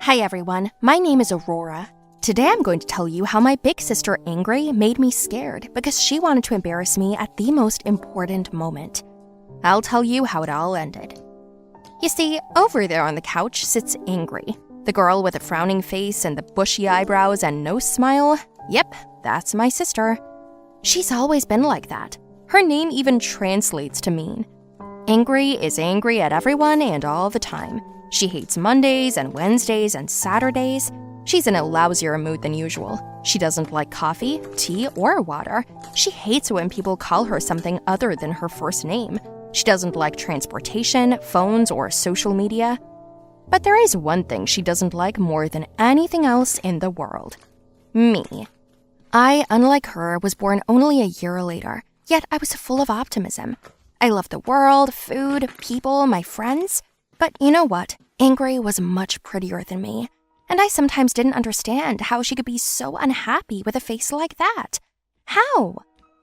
Hi everyone, my name is Aurora. Today I'm going to tell you how my big sister Angry made me scared because she wanted to embarrass me at the most important moment. I'll tell you how it all ended. You see, over there on the couch sits Angry, the girl with a frowning face and the bushy eyebrows and no smile. Yep, that's my sister. She's always been like that. Her name even translates to mean. Angry is angry at everyone and all the time. She hates Mondays and Wednesdays and Saturdays. She's in a lousier mood than usual. She doesn't like coffee, tea, or water. She hates when people call her something other than her first name. She doesn't like transportation, phones, or social media. But there is one thing she doesn't like more than anything else in the world. Me. I, unlike her, was born only a year later, yet I was full of optimism. I loved the world, food, people, my friends. But you know what? Angry was much prettier than me. And I sometimes didn't understand how she could be so unhappy with a face like that. How?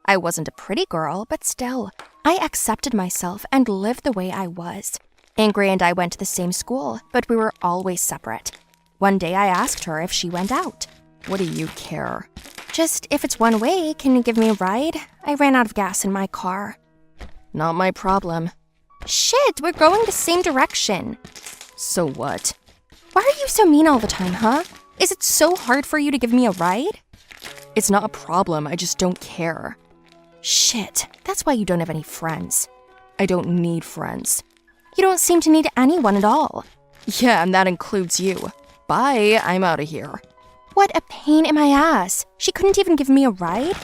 I wasn't a pretty girl, but still, I accepted myself and lived the way I was. Angry and I went to the same school, but we were always separate. One day I asked her if she went out. What do you care? Just if it's one way, can you give me a ride? I ran out of gas in my car. Not my problem. Shit, we're going the same direction. So what? Why are you so mean all the time, huh? Is it so hard for you to give me a ride? It's not a problem, I just don't care. Shit, that's why you don't have any friends. I don't need friends. You don't seem to need anyone at all. Yeah, and that includes you. Bye, I'm out of here. What a pain in my ass. She couldn't even give me a ride?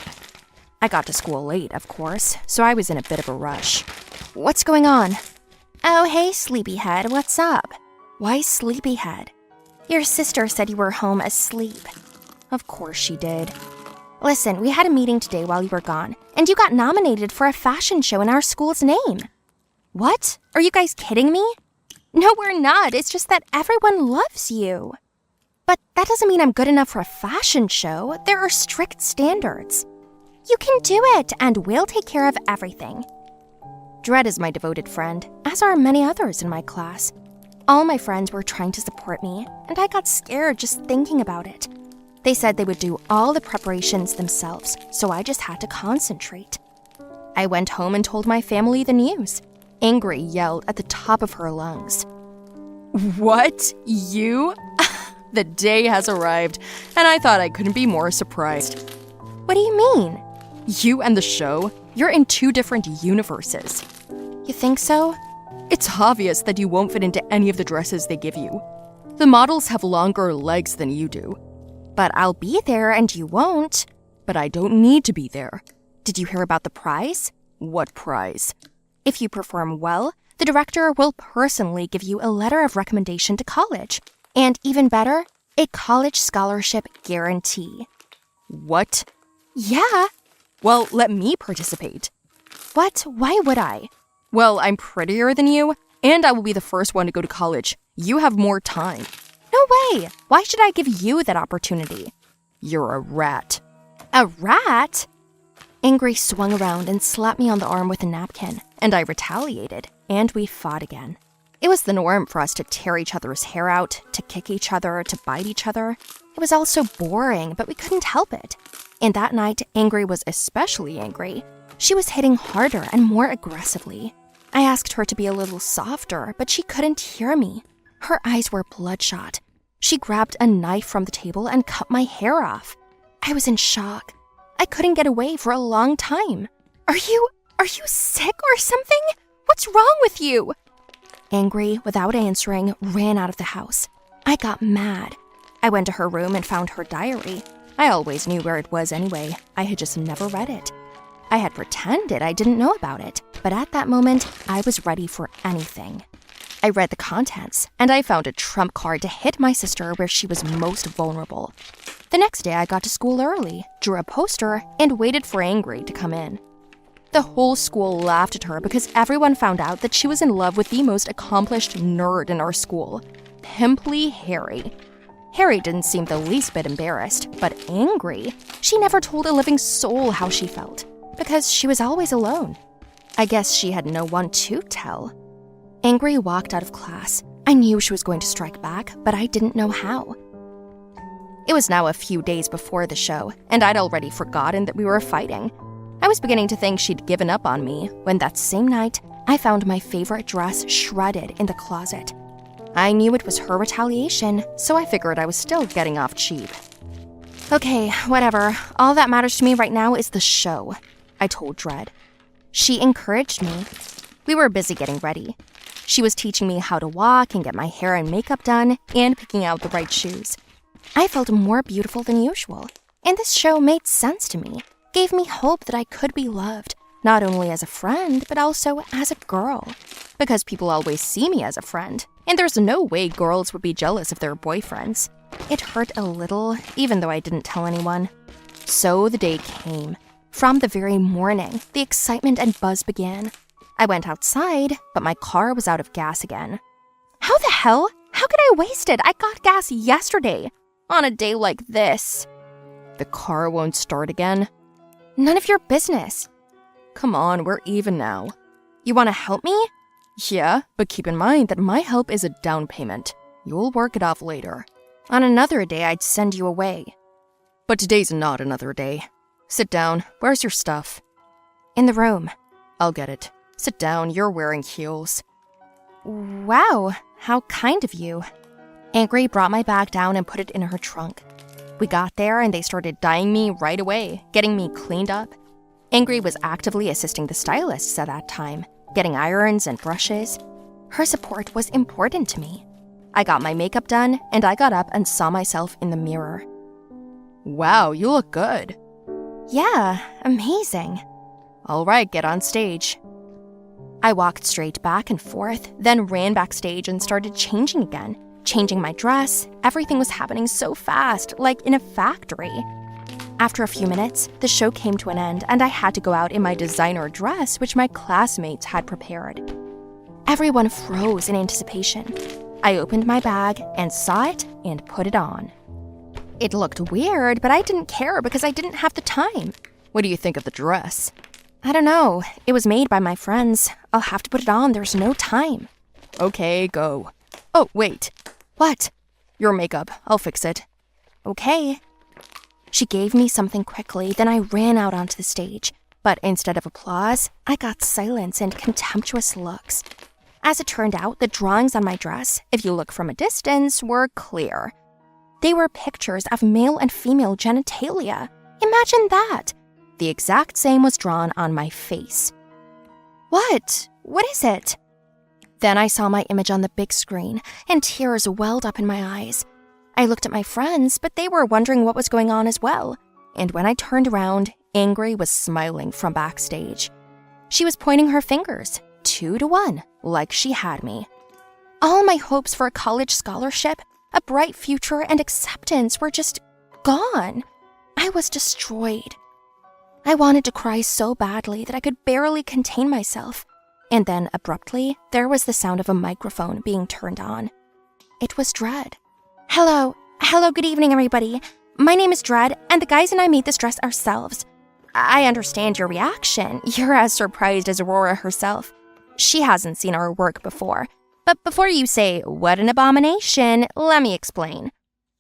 I got to school late, of course, so I was in a bit of a rush. What's going on? Oh, hey, sleepyhead, what's up? Why sleepyhead? Your sister said you were home asleep. Of course she did. Listen, we had a meeting today while you were gone, and you got nominated for a fashion show in our school's name. What? Are you guys kidding me? No, we're not. It's just that everyone loves you. But that doesn't mean I'm good enough for a fashion show. There are strict standards. You can do it, and we'll take care of everything. Dread is my devoted friend, as are many others in my class. All my friends were trying to support me, and I got scared just thinking about it. They said they would do all the preparations themselves, so I just had to concentrate. I went home and told my family the news. Angry yelled at the top of her lungs. What? You? The day has arrived, and I thought I couldn't be more surprised. What do you mean? You and the show? You're in two different universes. You think so? It's obvious that you won't fit into any of the dresses they give you. The models have longer legs than you do. But I'll be there and you won't. But I don't need to be there. Did you hear about the prize? What prize? If you perform well, the director will personally give you a letter of recommendation to college. And even better, a college scholarship guarantee. What? Yeah. Well, let me participate. What? Why would I? Well, I'm prettier than you, and I will be the first one to go to college. You have more time. No way! Why should I give you that opportunity? You're a rat. A rat? Angry swung around and slapped me on the arm with a napkin, and I retaliated, and we fought again. It was the norm for us to tear each other's hair out, to kick each other, to bite each other. It was all so boring, but we couldn't help it. And that night, Angry was especially angry. She was hitting harder and more aggressively. I asked her to be a little softer, but she couldn't hear me. Her eyes were bloodshot. She grabbed a knife from the table and cut my hair off. I was in shock. I couldn't get away for a long time. Are you sick or something? What's wrong with you? Angry, without answering, ran out of the house. I got mad. I went to her room and found her diary. I always knew where it was anyway. I had just never read it. I had pretended I didn't know about it, but at that moment, I was ready for anything. I read the contents, and I found a trump card to hit my sister where she was most vulnerable. The next day, I got to school early, drew a poster, and waited for Angry to come in. The whole school laughed at her because everyone found out that she was in love with the most accomplished nerd in our school, Pimply Harry. Harry didn't seem the least bit embarrassed, but Angry. She never told a living soul how she felt, because she was always alone. I guess she had no one to tell. Angry walked out of class. I knew she was going to strike back, but I didn't know how. It was now a few days before the show, and I'd already forgotten that we were fighting. I was beginning to think she'd given up on me when that same night, I found my favorite dress shredded in the closet. I knew it was her retaliation, so I figured I was still getting off cheap. Okay, whatever. All that matters to me right now is the show, I told Dread. She encouraged me. We were busy getting ready. She was teaching me how to walk and get my hair and makeup done and picking out the right shoes. I felt more beautiful than usual, and this show made sense to me, gave me hope that I could be loved, not only as a friend, but also as a girl. Because people always see me as a friend, and there's no way girls would be jealous of their boyfriends. It hurt a little, even though I didn't tell anyone. So the day came. From the very morning, the excitement and buzz began. I went outside, but my car was out of gas again. How the hell? How could I waste it? I got gas yesterday. On a day like this. The car won't start again. None of your business. Come on, we're even now. You want to help me? Yeah, but keep in mind that my help is a down payment. You'll work it off later. On another day, I'd send you away. But today's not another day. Sit down. Where's your stuff? In the room. I'll get it. Sit down. You're wearing heels. Wow, how kind of you. Angry brought my bag down and put it in her trunk. We got there and they started dyeing me right away, getting me cleaned up. Angry was actively assisting the stylists at that time, getting irons and brushes. Her support was important to me. I got my makeup done, and I got up and saw myself in the mirror. Wow, you look good. Yeah, amazing. All right, get on stage. I walked straight back and forth, then ran backstage and started changing again. Changing my dress, everything was happening so fast, like in a factory. After a few minutes, the show came to an end, and I had to go out in my designer dress, which my classmates had prepared. Everyone froze in anticipation. I opened my bag and saw it and put it on. It looked weird, but I didn't care because I didn't have the time. What do you think of the dress? I don't know. It was made by my friends. I'll have to put it on. There's no time. Okay, go. Oh, wait. What? Your makeup. I'll fix it. Okay. She gave me something quickly, then I ran out onto the stage. But instead of applause, I got silence and contemptuous looks. As it turned out, the drawings on my dress, if you look from a distance, were clear. They were pictures of male and female genitalia. Imagine that! The exact same was drawn on my face. What? What is it? Then I saw my image on the big screen, and tears welled up in my eyes. I looked at my friends, but they were wondering what was going on as well. And when I turned around, Angry was smiling from backstage. She was pointing her fingers, 2-1, like she had me. All my hopes for a college scholarship, a bright future, and acceptance were just gone. I was destroyed. I wanted to cry so badly that I could barely contain myself. And then, abruptly, there was the sound of a microphone being turned on. It was Dread. Hello, good evening, everybody. My name is Dread, and the guys and I made this dress ourselves. I understand your reaction. You're as surprised as Aurora herself. She hasn't seen our work before. But before you say, what an abomination, let me explain.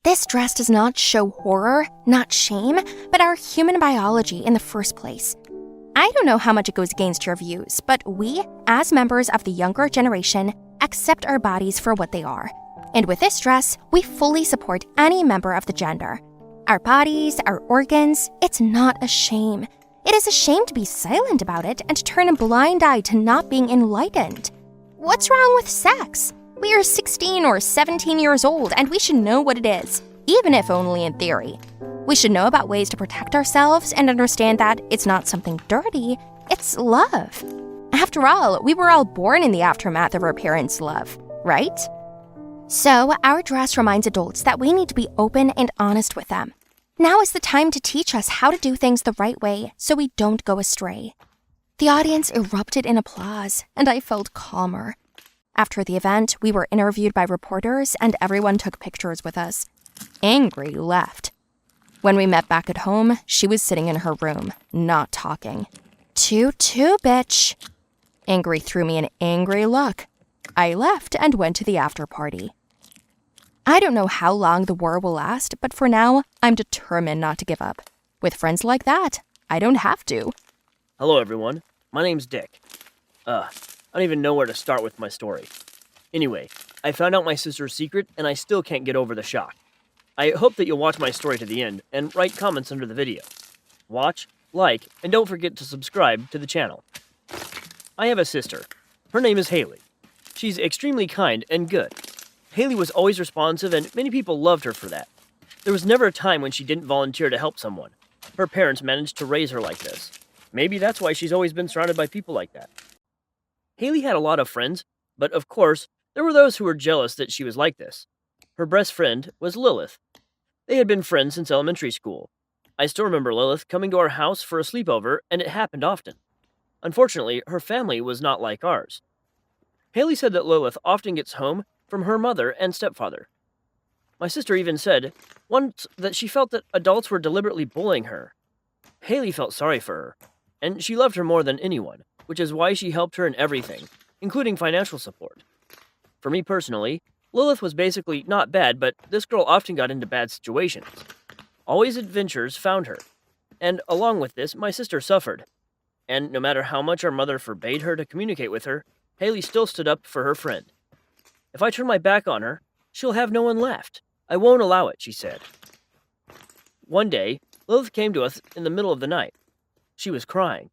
This dress does not show horror, not shame, but our human biology in the first place. I don't know how much it goes against your views, but we, as members of the younger generation, accept our bodies for what they are. And with this dress, we fully support any member of the gender. Our bodies, our organs, it's not a shame. It is a shame to be silent about it and to turn a blind eye to not being enlightened. What's wrong with sex? We are 16 or 17 years old, and we should know what it is, even if only in theory. We should know about ways to protect ourselves and understand that it's not something dirty, it's love. After all, we were all born in the aftermath of our parents' love, right? So, our dress reminds adults that we need to be open and honest with them. Now is the time to teach us how to do things the right way so we don't go astray. The audience erupted in applause, and I felt calmer. After the event, we were interviewed by reporters, and everyone took pictures with us. Angry left. When we met back at home, she was sitting in her room, not talking. 2-2, bitch. Angry threw me an angry look. I left and went to the after party. I don't know how long the war will last, but for now, I'm determined not to give up. With friends like that, I don't have to. Hello, everyone. My name's Dick. I don't even know where to start with my story. Anyway, I found out my sister's secret, and I still can't get over the shock. I hope that you'll watch my story to the end and write comments under the video. Watch, like, and don't forget to subscribe to the channel. I have a sister. Her name is Haley. She's extremely kind and good. Haley was always responsive, and many people loved her for that. There was never a time when she didn't volunteer to help someone. Her parents managed to raise her like this. Maybe that's why she's always been surrounded by people like that. Haley had a lot of friends, but of course, there were those who were jealous that she was like this. Her best friend was Lilith. They had been friends since elementary school. I still remember Lilith coming to our house for a sleepover, and it happened often. Unfortunately, her family was not like ours. Haley said that Lilith often gets home from her mother and stepfather. My sister even said once that she felt that adults were deliberately bullying her. Haley felt sorry for her, and she loved her more than anyone, which is why she helped her in everything, including financial support. For me personally, Lilith was basically not bad, but this girl often got into bad situations. Always adventures found her, and along with this, my sister suffered. And no matter how much our mother forbade her to communicate with her, Haley still stood up for her friend. If I turn my back on her, she'll have no one left. I won't allow it, she said. One day, Lilith came to us in the middle of the night. She was crying.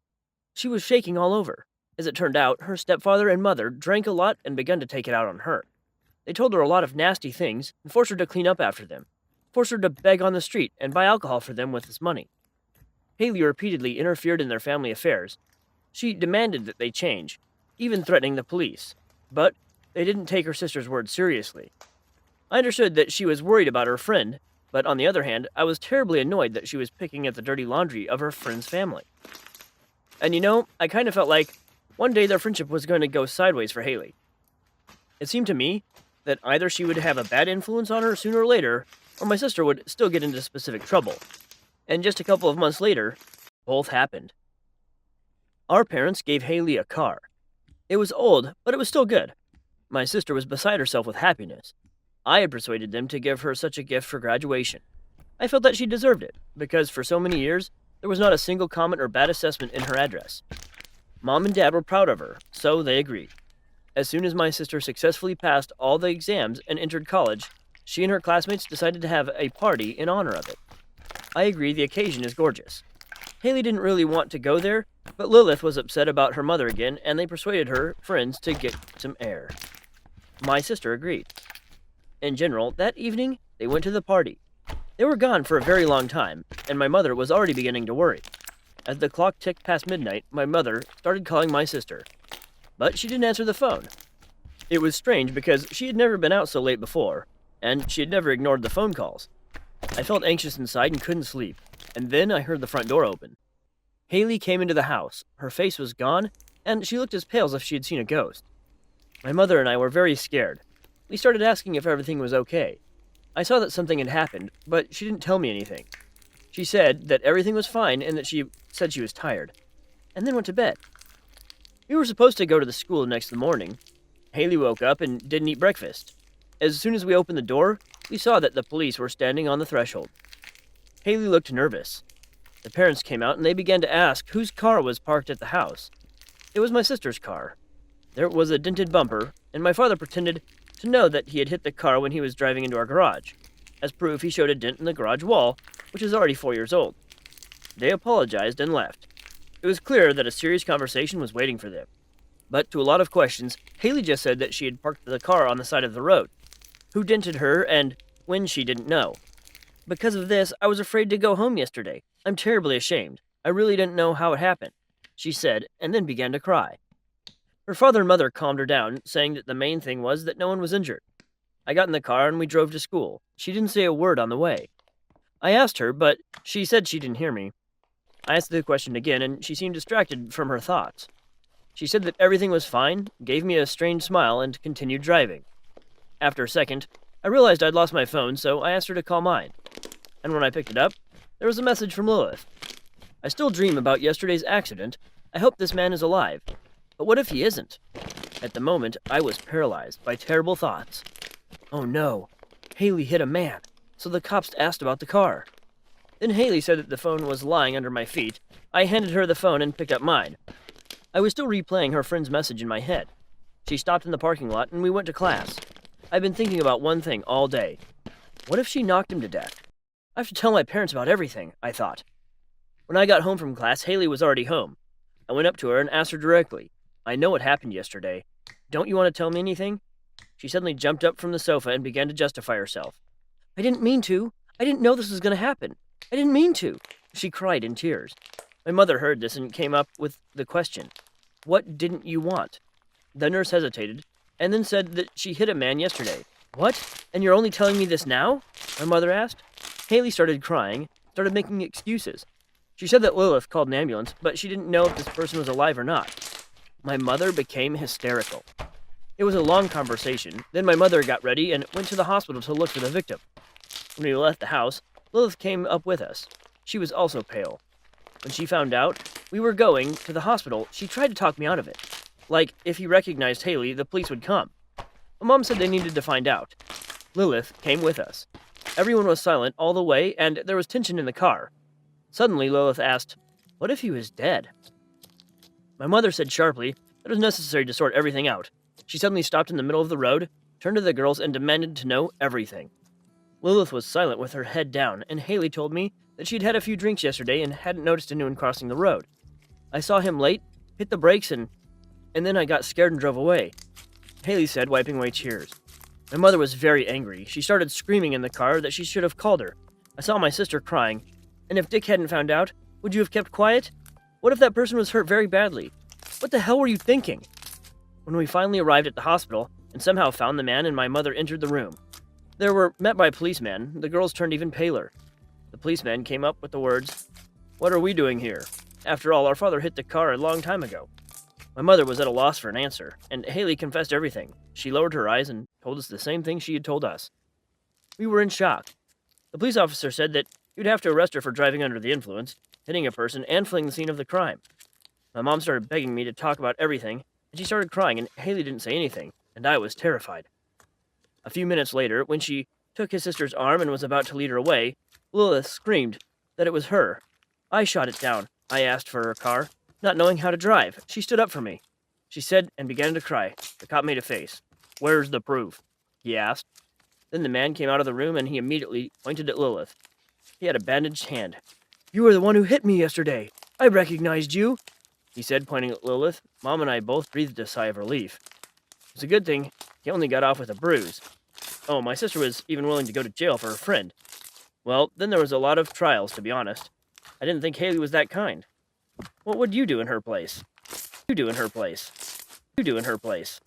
She was shaking all over. As it turned out, her stepfather and mother drank a lot and began to take it out on her. They told her a lot of nasty things and forced her to clean up after them, forced her to beg on the street and buy alcohol for them with this money. Haley repeatedly interfered in their family affairs. She demanded that they change, even threatening the police. But they didn't take her sister's words seriously. I understood that she was worried about her friend, but on the other hand, I was terribly annoyed that she was picking at the dirty laundry of her friend's family. And I kind of felt like one day their friendship was going to go sideways for Haley. It seemed to me that either she would have a bad influence on her sooner or later, or my sister would still get into specific trouble. And just a couple of months later, both happened. Our parents gave Haley a car. It was old, but it was still good. My sister was beside herself with happiness. I had persuaded them to give her such a gift for graduation. I felt that she deserved it, because for so many years, there was not a single comment or bad assessment in her address. Mom and Dad were proud of her, so they agreed. As soon as my sister successfully passed all the exams and entered college, she and her classmates decided to have a party in honor of it. I agree the occasion is gorgeous. Haley didn't really want to go there, but Lilith was upset about her mother again, and they persuaded her friends to get some air. My sister agreed. In general, that evening, they went to the party. They were gone for a very long time, and my mother was already beginning to worry. As the clock ticked past midnight, my mother started calling my sister. But she didn't answer the phone. It was strange because she had never been out so late before, and she had never ignored the phone calls. I felt anxious inside and couldn't sleep, and then I heard the front door open. Haley came into the house. Her face was gone, and she looked as pale as if she had seen a ghost. My mother and I were very scared. We started asking if everything was okay. I saw that something had happened, but she didn't tell me anything. She said that everything was fine and that she said she was tired, and then went to bed. We were supposed to go to the school the next morning. Haley woke up and didn't eat breakfast. As soon as we opened the door, we saw that the police were standing on the threshold. Haley looked nervous. The parents came out and they began to ask whose car was parked at the house. It was my sister's car. There was a dented bumper, and my father pretended to know that he had hit the car when he was driving into our garage. As proof, he showed a dent in the garage wall, which is already 4 years old. They apologized and left. It was clear that a serious conversation was waiting for them. But to a lot of questions, Haley just said that she had parked the car on the side of the road. Who dented her and when she didn't know. Because of this, I was afraid to go home yesterday. I'm terribly ashamed. I really didn't know how it happened, she said, and then began to cry. Her father and mother calmed her down, saying that the main thing was that no one was injured. I got in the car and we drove to school. She didn't say a word on the way. I asked her, but she said she didn't hear me. I asked the question again, and she seemed distracted from her thoughts. She said that everything was fine, gave me a strange smile, and continued driving. After a second, I realized I'd lost my phone, so I asked her to call mine. And when I picked it up, there was a message from Lilith. I still dream about yesterday's accident. I hope this man is alive. But what if he isn't? At the moment, I was paralyzed by terrible thoughts. Oh no, Haley hit a man, so the cops asked about the car. Then Haley said that the phone was lying under my feet. I handed her the phone and picked up mine. I was still replaying her friend's message in my head. She stopped in the parking lot and we went to class. I've been thinking about one thing all day. What if she knocked him to death? I have to tell my parents about everything, I thought. When I got home from class, Haley was already home. I went up to her and asked her directly, I know what happened yesterday. Don't you want to tell me anything? She suddenly jumped up from the sofa and began to justify herself. I didn't mean to. I didn't know this was going to happen. I didn't mean to. She cried in tears. My mother heard this and came up with the question, what didn't you want? The nurse hesitated, and then said that she hit a man yesterday. What? And you're only telling me this now? My mother asked. Haley started crying, started making excuses. She said that Lilith called an ambulance, but she didn't know if this person was alive or not. My mother became hysterical. It was a long conversation. Then my mother got ready and went to the hospital to look for the victim. When we left the house, Lilith came up with us. She was also pale. When she found out we were going to the hospital, she tried to talk me out of it. Like, if he recognized Haley, the police would come. My mom said they needed to find out. Lilith came with us. Everyone was silent all the way, and there was tension in the car. Suddenly, Lilith asked, what if he was dead? My mother said sharply that it was necessary to sort everything out. She suddenly stopped in the middle of the road, turned to the girls, and demanded to know everything. Lilith was silent with her head down, and Haley told me that she'd had a few drinks yesterday and hadn't noticed anyone crossing the road. I saw him late, hit the brakes, and then I got scared and drove away. Haley said, wiping away tears. My mother was very angry. She started screaming in the car that she should have called her. I saw my sister crying. And if Dick hadn't found out, would you have kept quiet? What if that person was hurt very badly? What the hell were you thinking? When we finally arrived at the hospital and somehow found the man and my mother entered the room. They were met by policemen. The girls turned even paler. The policeman came up with the words, what are we doing here? After all, our father hit the car a long time ago. My mother was at a loss for an answer, and Haley confessed everything. She lowered her eyes and told us the same thing she had told us. We were in shock. The police officer said that you'd have to arrest her for driving under the influence, hitting a person, and fleeing the scene of the crime. My mom started begging me to talk about everything, and she started crying, and Haley didn't say anything, and I was terrified. A few minutes later, when she took his sister's arm and was about to lead her away, Lilith screamed that it was her. I shot it down. I asked for her car, not knowing how to drive. She stood up for me. She said and began to cry. The cop made a face. Where's the proof? He asked. Then the man came out of the room and he immediately pointed at Lilith. He had a bandaged hand. You were the one who hit me yesterday. I recognized you, he said, pointing at Lilith. Mom and I both breathed a sigh of relief. It was a good thing he only got off with a bruise. Oh, my sister was even willing to go to jail for her friend. Well, then there was a lot of trials, to be honest. I didn't think Haley was that kind. What would you do in her place? You do in her place. You do in her place.